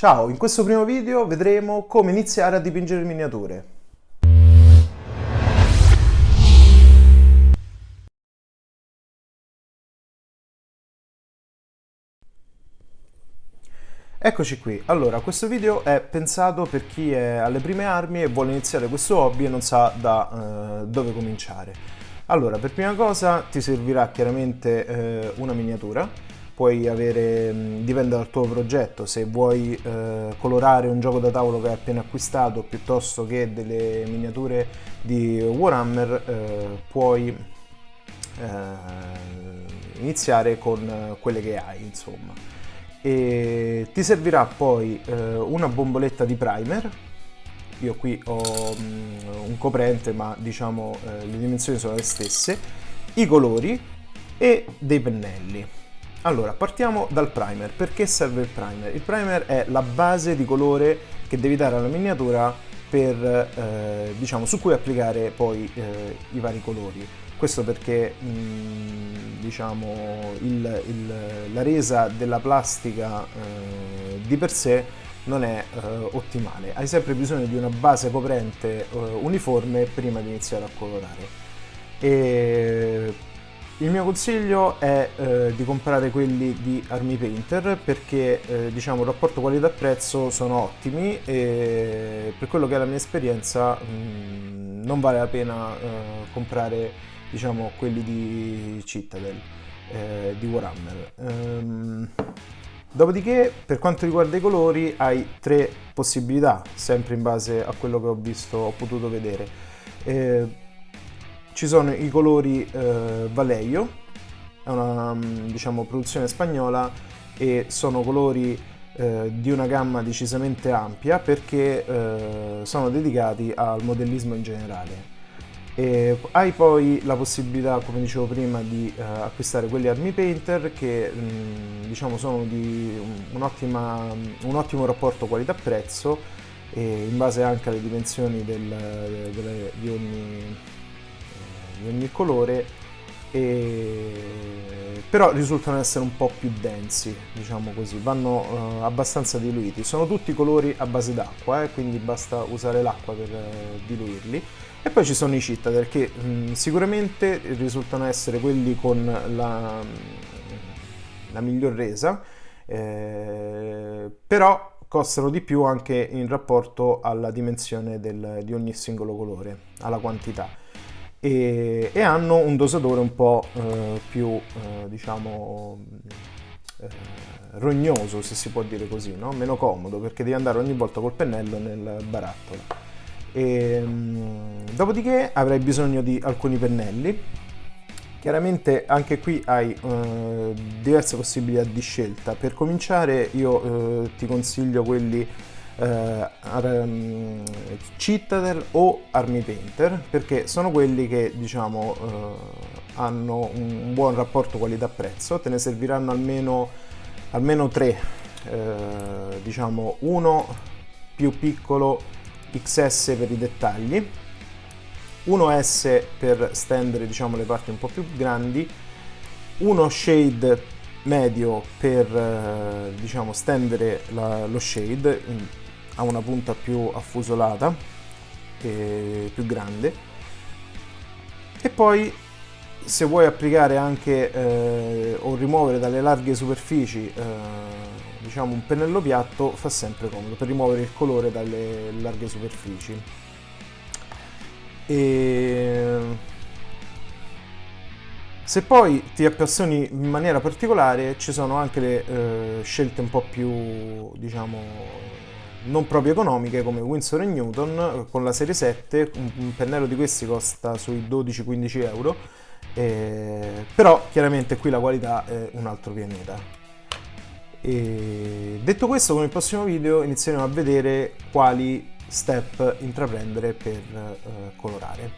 Ciao, in questo primo video vedremo come iniziare a dipingere miniature. Eccoci qui. Allora, questo video è pensato per chi è alle prime armi e vuole iniziare questo hobby e non sa da dove cominciare. Allora, per prima cosa ti servirà chiaramente una miniatura. Puoi avere, dipende dal tuo progetto, se vuoi colorare un gioco da tavolo che hai appena acquistato piuttosto che delle miniature di Warhammer, puoi iniziare con quelle che hai, insomma. E ti servirà poi una bomboletta di primer. Io qui ho un coprente, ma diciamo le dimensioni sono le stesse, i colori e dei pennelli. Allora, partiamo dal primer. Perché serve il primer? Il primer è la base di colore che devi dare alla miniatura per, diciamo, su cui applicare poi i vari colori. Questo perché diciamo, la resa della plastica di per sé non è ottimale. Hai sempre bisogno di una base coprente uniforme prima di iniziare a colorare. E il mio consiglio è di comprare quelli di Army Painter perché diciamo, il rapporto qualità-prezzo sono ottimi e per quello che è la mia esperienza non vale la pena comprare, diciamo, quelli di Citadel, di Warhammer. Dopodiché, per quanto riguarda i colori, hai tre possibilità, sempre in base a quello che ho visto, ho potuto vedere. Ci sono i colori Vallejo, è una diciamo, produzione spagnola e sono colori di una gamma decisamente ampia perché sono dedicati al modellismo in generale. E hai poi la possibilità, come dicevo prima, di acquistare quelli Army Painter che diciamo sono di un ottimo rapporto qualità-prezzo e in base anche alle dimensioni di ogni colore, però risultano essere un po' più densi, diciamo così, vanno abbastanza diluiti. Sono tutti colori a base d'acqua, quindi basta usare l'acqua per diluirli. E poi ci sono i Citadel che sicuramente risultano essere quelli con la miglior resa, però costano di più anche in rapporto alla dimensione di ogni singolo colore, alla quantità. E hanno un dosatore un po' più, diciamo, rognoso, se si può dire così, no? Meno comodo, perché devi andare ogni volta col pennello nel barattolo. Dopodiché avrai bisogno di alcuni pennelli. Chiaramente anche qui hai diverse possibilità di scelta. Per cominciare io ti consiglio quelli Citadel o Army Painter perché sono quelli che diciamo hanno un buon rapporto qualità-prezzo. Te ne serviranno almeno tre, diciamo uno più piccolo XS per i dettagli, uno S per stendere, diciamo, le parti un po' più grandi, uno shade medio per diciamo stendere lo shade a una punta più affusolata e più grande, e poi se vuoi applicare anche o rimuovere dalle larghe superfici diciamo un pennello piatto, fa sempre comodo per rimuovere il colore dalle larghe superfici. E se poi ti appassioni in maniera particolare ci sono anche le scelte un po' più, diciamo, non proprio economiche come Winsor & Newton con la serie 7. Un pennello di questi costa sui 12-15 euro, però chiaramente qui la qualità è un altro pianeta. E detto questo, con il prossimo video inizieremo a vedere quali step intraprendere per colorare.